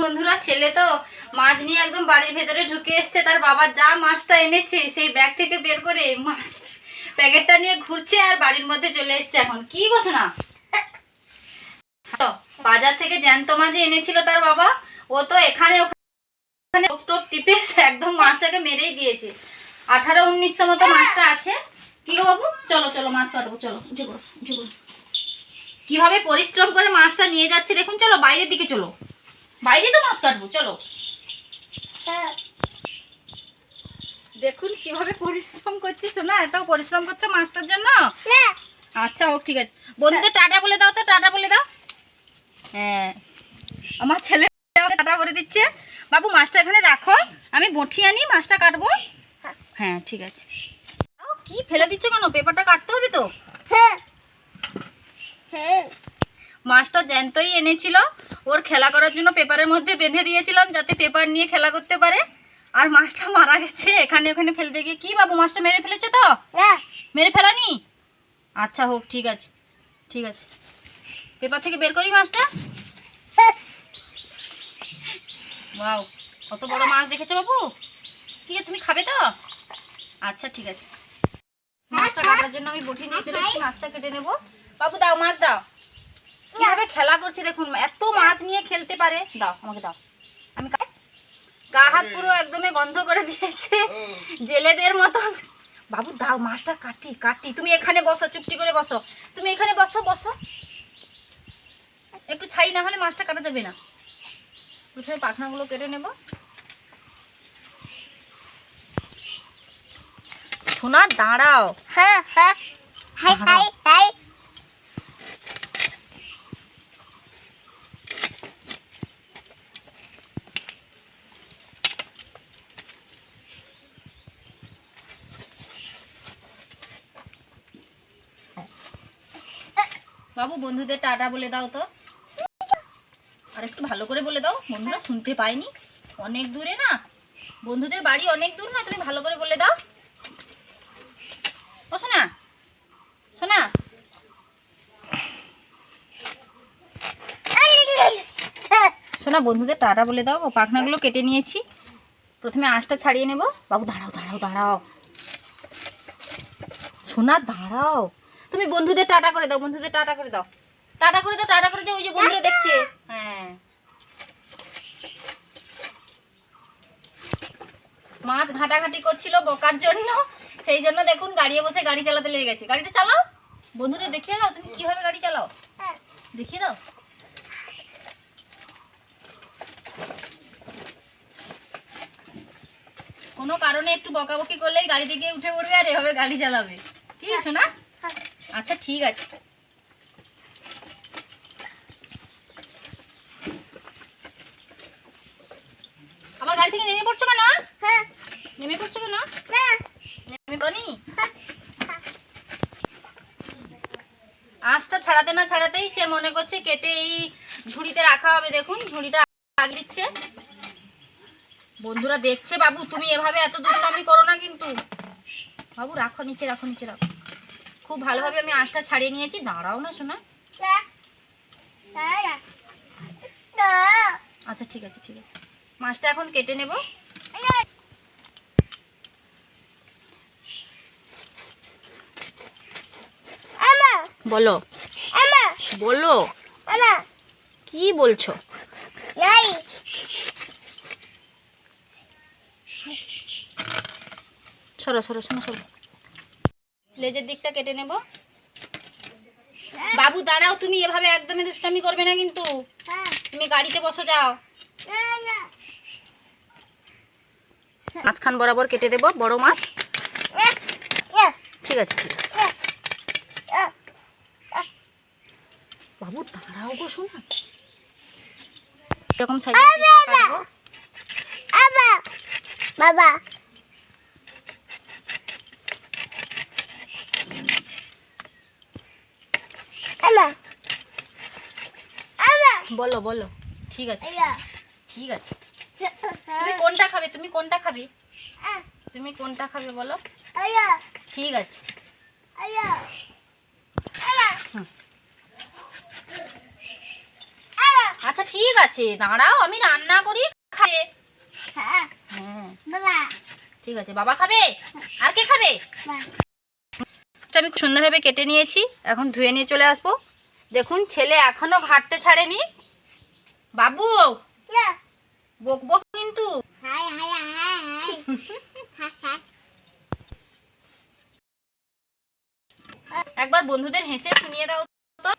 বন্ধুরা, ছেলে তো মাছ নিয়ে একদম বাড়ির ভেতরে ঢুকে এসছে। তার বাবা যা মাছটা এনেছে সেই ব্যাগ থেকে বের করে মাছ প্যাকেটটা নিয়ে ঘুরছে আর বাড়ির মধ্যে চলে এসছে। এখন কি করছো না? বাজার থেকে জ্যান্ত মাছ এনেছিল তার বাবা, ও তো এখানে ওখানে টোপ টিপে একদম মাছটাকে মেরেই দিয়েছে। 18-1900 মতো মাছটা আছে। কি গো বাবু, চলো চলো মাছ কাটবো, চলো কিভাবে পরিশ্রম করে মাছটা নিয়ে যাচ্ছে দেখুন। চলো বাইরের দিকে, চলো বাইরে তো মাছ কাটবো, চলো। দেখুন কিভাবে পরিশ্রম করছি। শোনা, এত পরিশ্রম করছো মাছটার জন্য? আচ্ছা হোক, ঠিক আছে। বন্ধুদের টাটা বলে দাও তো, টাটা বলে দাও। হ্যাঁ, আমার ছেলে টাটা বলে দিচ্ছে। বাবু মাছটা এখানে রাখো, আমি বটি আনি, মাছটা কাটবো। হ্যাঁ ঠিক আছে। কি ফেলে দিচ্ছ কেন? পেপারটা কাটতে হবে তো। মাছটা জ্যান্তই এনেছিল, ওর খেলা করার জন্য পেপারের মধ্যে বেঁধে দিয়েছিলাম যাতে পেপার নিয়ে খেলা করতে পারে। আর মাছটা মারা গেছে এখানে ওখানে ফেলতে গিয়ে। কি বাবু, মাছটা মেরে ফেলেছে তো? মেরে ফেলানি? আচ্ছা হোক, ঠিক আছে ঠিক আছে। পেপার থেকে বের করি মাছটা। ওয়াও, কত বড় মাছ দেখেছো বাবু। ঠিক আছে, তুমি খাবে তো? আচ্ছা ঠিক আছে। মাছটা কাটার জন্য আমি বটি নিয়ে চলে এসেছি, মাছটা কেটে নেবো। বাবু দাও, মাছ দাও। কিভাবে খেলা করছে দেখুন, এত মাছ নিয়ে খেলতে পারে। দাও আমাকে দাও, আমি গা হাত পুরো একদমই গন্ধ করে দিয়েছে জেলেদের মতন। বাবু দাও, মাছটা কাটি কাটি। তুমি এখানে বসো, চুপটি করে বসো। তুমি এখানে বসো বসো, একটু ছাই না হলে মাছটা কাটা যাবে না। প্রথমে পাখনাগুলো কেটে নেব। সোনা দাঁড়াও। হ্যাঁ হ্যাঁ, বাবু বন্ধুদের টাটা বলে দাও তো। আর একটু ভালো করে বলে দাও, বন্ধুরা শুনতে পাইনি। অনেক দূরে না, বন্ধুদের বাড়ি অনেক দূর না, তুমি ভালো করে বলে দাও। ও সোনা, সোনা সোনা বন্ধুদের টাটা বলে দাও। ও পাখনাগুলো কেটে নিয়েছি, প্রথমে আঁশটা ছাড়িয়ে নেব। বাবু দাঁড়াও দাঁড়াও দাঁড়াও, সোনা দাঁড়াও। তুমি বন্ধুদের টাটা করে দাও, বন্ধুদের টাটা করে দাও, টাটা করে দাও, টাটা করে দাও। ওই যে বন্ধুরা দেখছে। হ্যাঁ, মাছ ঘাটাঘাটি করছিল বকার জন্য, সেই জন্য দেখুন গাড়িতে বসে গাড়ি চালাতে লেগে গেছে। গাড়িটা চালাও, বন্ধুদের দেখিয়ে দাও তুমি কিভাবে গাড়ি চালাও, দেখিয়ে দাও। কোনো কারণে একটু বকাবকি করলেই গাড়ি থেকে উঠে পড়বে আর এভাবে গাড়ি চালাবে। কি শোনা? আচ্ছা ঠিক আছে। আমার গাড়ি থেকে নেমে পড়ছো কেন? নেমে পড়ছো কেন? নেমে পড়নি? আঁশটা ছাড়াতে না ছাড়াতেই সে মনে করছে কেটে এই ঝুড়িতে রাখা হবে। দেখুন ঝুড়িটা আগে দিচ্ছে, বন্ধুরা দেখছে। বাবু তুমি এভাবে এত দুষ্টামি করো না কিন্তু। বাবু রাখো, নিচে রাখো, নিচে রাখো। খুব ভালোভাবে আমি আঁশটা ছাড়িয়ে নিয়েছি। দাঁড়াও না শোনা। আচ্ছা ঠিক আছে ঠিক আছে, মাছটা এখন কেটে নেব। বলো বলো, কি বলছো? সরো সরো শোনো, সরো। লেজের দিকটা কেটে নেব। বাবু দাঁড়াও, তুমি এভাবে একদমই দুষ্টামি করবে না কিন্তু। তুমি গাড়িতে বসো, যাও। মাঝখান বরাবর কেটে দেব, বড় মাছ। ঠিক আছে ঠিক আছে। বাবু দাঁড়াও গো শোনা, এরকম সাইজের পিসটা কাটবো। বাবা বলো বলো, ঠিক আছে ঠিক আছে। তুমি কোনটা খাবে, তুমি কোনটা খাবে, তুমি কোনটা খাবে বলো। ঠিক আছে। আচ্ছা ঠিক আছে, দাঁড়াও আমি রান্না করি, খাবে। হ্যাঁ বাবা, ঠিক আছে বাবা খাবে। আর কে খাবে? আমি খুব সুন্দরভাবে কেটে নিয়েছি, এখন ধুয়ে নিয়ে চলে আসবো। দেখুন ছেলে এখনো ঘাটতে ছাড়েনি। বাবু বকবো কিন্তু। একবার বন্ধুদের হেসে শুনিয়ে দাও তো।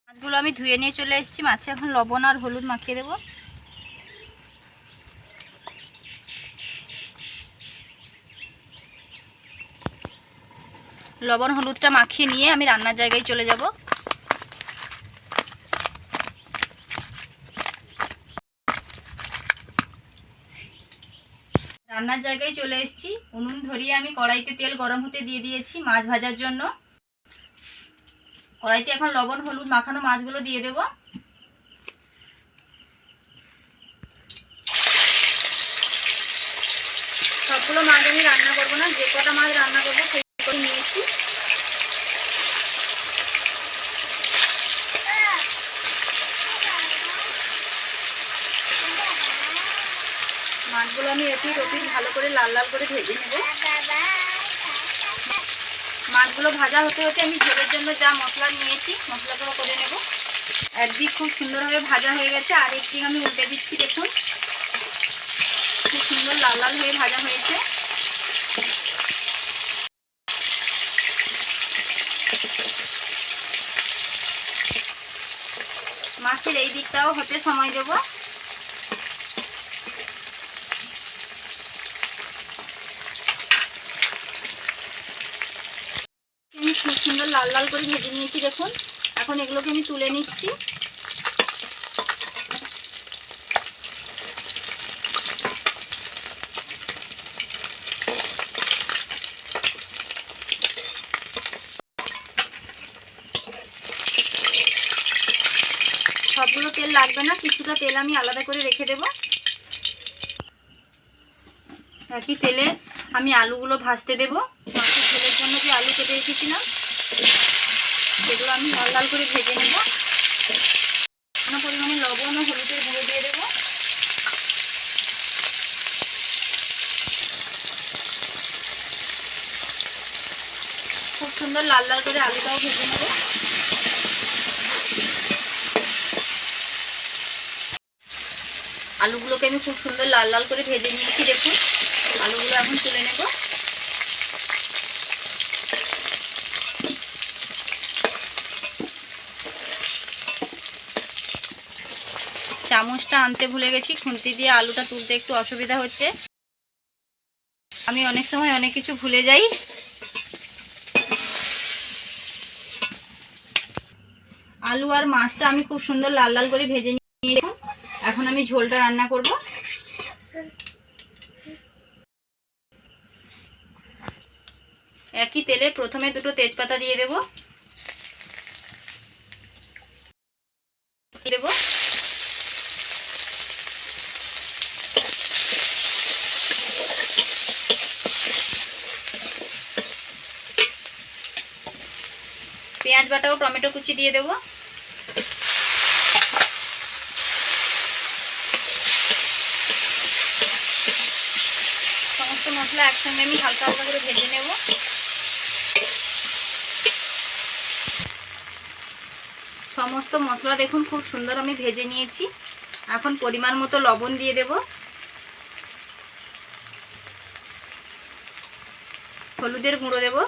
মাছগুলো আমি ধুয়ে নিয়ে চলে এসেছি, মাছে এখন লবণ আর হলুদ মাখিয়ে দেবো। লবণ হলুদটা মাখিয়ে নিয়ে আমি রান্নার জায়গায় চলে যাব। রান্নার জায়গায় চলে এসেছি, উনুন ধরিয়ে আমি কড়াইতে তেল গরম হতে দিয়ে দিয়েছি মাছ ভাজার জন্য। কড়াইতে এখন লবণ হলুদ মাখানো মাছগুলো দিয়ে দেব। সবগুলো মাছ আমি রান্না করবো না, যে কটা মাছ রান্না করবো সেই করে নিয়েছি। মাছগুলো আমি এপিট ওপিট ভালো করে লাল লাল করে ভেজে নেব। মাছগুলো ভাজা হতে হতে আমি ঝোলের জন্য যা মশলা নিয়েছি মশলাগুলো করে নেব। একদিক খুব সুন্দরভাবে ভাজা হয়ে গেছে, আর একদিক আমি উল্টে দিচ্ছি। দেখুন খুব সুন্দর লাল লাল হয়ে ভাজা হয়েছে। মাছের এই দিকটাও হতে সময় দেব। আমি খুব সুন্দর লাল লাল করে ভেজে নিয়েছি দেখুন। এখন এগুলোকে আমি তুলে নিচ্ছি। সবগুলো তেল লাগবে না, কিছুটা তেল আমি আলাদা করে রেখে দেব। একই তেলে আমি আলুগুলো ভাজতে দেব। মাছের ঝোলের জন্য যে আলু কেটে রেখেছিলাম সেগুলো আমি লাল লাল করে ভেজে নেব। কোনো পরিমাণে লবণ ও হলুদের গুঁড়ো দিয়ে দেব। খুব সুন্দর লাল লাল করে আলুটাও ভেজে নেব। আলুগুলোকে আমি খুব সুন্দর লাল লাল করে ভেজে নিয়েছি দেখুন। আলুগুলো এখন তুলে নেব। চামচটা আনতে ভুলে গেছি, খুন্তি দিয়ে আলুটা তুলতে একটু অসুবিধা হচ্ছে। আমি অনেক সময় অনেক কিছু ভুলে যাই। আলু আর মাছটা আমি খুব সুন্দর লাল লাল করে ভেজে নিয়েছি। এখন আমি ঝোলটা রান্না করব। একই তেলে প্রথমে দুটো তেজপাতা দিয়ে দেব। পেঁয়াজ বাটা ও টমেটো কুচি দিয়ে দেব। সমস্ত মশলা একসঙ্গে আমি হালকা হালকা করে ভেজে নেব। সমস্ত মশলা দেখুন খুব সুন্দর আমি ভেজে নিয়েছি। এখন পরিমাণ মতো লবণ দিয়ে দেব। হলুদের গুঁড়ো দেব।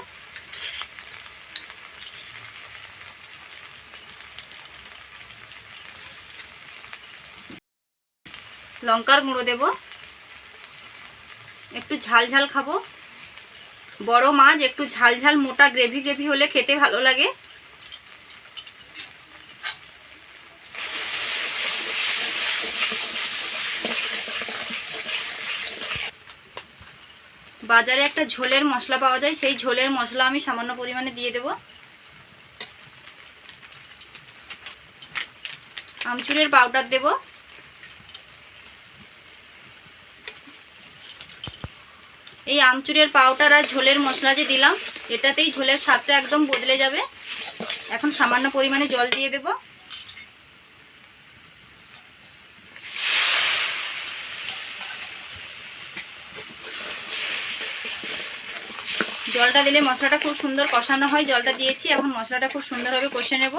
লঙ্কার গুঁড়ো দেব। একটু ঝাল ঝাল খাবো, বড় মাছ একটু ঝাল ঝাল মোটা গ্রেভি গ্রেভি হলে খেতে ভালো লাগে। বাজারে একটা ঝোলের মশলা পাওয়া যায়, সেই ঝোলের মশলা আমি সামান্য পরিমাণে দিয়ে দেব। আমচুরের পাউডার দেব। নুন, এই আমচুরের পাউডার আর ঝোলের মশলা যে দিলাম, এটাতেই ঝোলের স্বাদটা একদম বদলে যাবে। এখন সামান্য পরিমাণে জল দিয়ে দেব। জলটা দিলে মশলাটা খুব সুন্দর কষানো হয়। জলটা দিয়েছি, এখন মশলাটা খুব সুন্দরভাবে কষে নেব।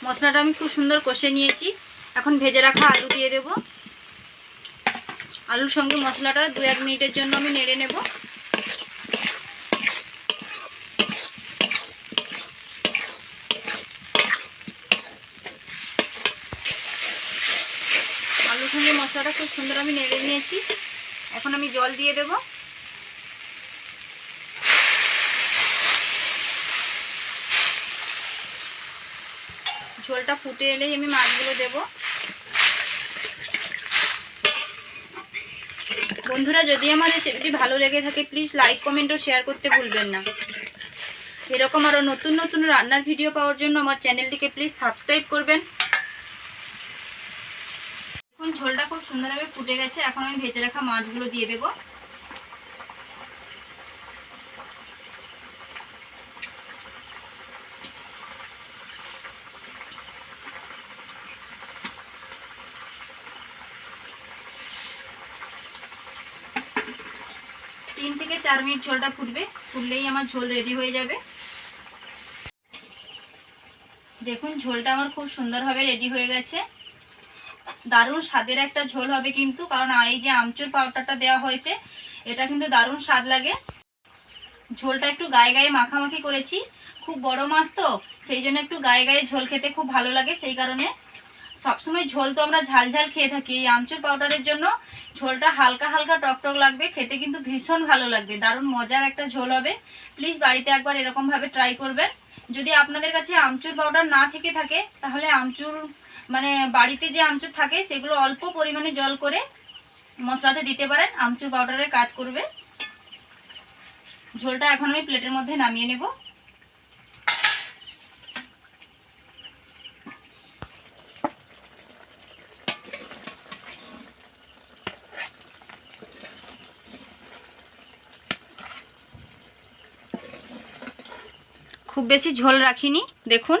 মশলাটা আমি খুব সুন্দর কষে নিয়েছি। এখন ভেজে রাখা আলু দিয়ে দেব। আলুর সঙ্গে মশলাটা 2-1 মিনিটের জন্য আমি নেড়ে নেব। আলুর সঙ্গে মশলাটা খুব সুন্দর আমি নেড়ে নিয়েছি। এখন আমি জল দিয়ে দেব। ঝোলটা ফুটে এলেই আমি মাছগুলো দেব। বন্ধুরা, যদি আমার রেসিপিটি ভালো লেগে থাকে প্লিজ লাইক, কমেন্ট ও শেয়ার করতে ভুলবেন না। এরকম আরও নতুন নতুন রান্নার ভিডিও পাওয়ার জন্য আমার চ্যানেলটিকে প্লিজ সাবস্ক্রাইব করবেন। এখন ঝোলটা খুব সুন্দরভাবে ফুটে গেছে। এখন আমি ভেজে রাখা মাছগুলো দিয়ে দেব। তিন থেকে 4 মিনিট ঝোলটা ফুটবে। ফুটলেই আমার ঝোল রেডি হয়ে যাবে। দেখুন ঝোলটা আমার খুব সুন্দরভাবে রেডি হয়ে গেছে। দারুণ স্বাদের একটা ঝোল হবে কিন্তু, কারণ এই যে আমচুর পাউডারটা দেওয়া হয়েছে এটা কিন্তু দারুণ স্বাদ লাগে। ঝোলটা একটু গায়ে গায়ে মাখামাখি করেছি। খুব বড় মাছ তো সেই জন্য একটু গায়ে গায়ে ঝোল খেতে খুব ভালো লাগে। সেই কারণে সবসময় ঝোল তো আমরা ঝাল ঝাল খেয়ে থাকি, এই আমচুর পাউডারের জন্য ঝোলটা হালকা হালকা টকটক লাগবে, খেতে কিন্তু ভীষণ ভালো লাগবে। দারুণ মজার একটা ঝোল হবে। প্লিজ বাড়িতে একবার এরকমভাবে ট্রাই করবেন। যদি আপনাদের কাছে আমচুর পাউডার না থেকে থাকে তাহলে আমচুর মানে বাড়িতে যে আমচুর থাকে সেগুলো অল্প পরিমাণে জল করে মশলাতে দিতে পারেন, আমচুর পাউডারের কাজ করবে। ঝোলটা এখন আমি প্লেটের মধ্যে নামিয়ে নেব। খুব বেশি ঝোল রাখিনি, দেখুন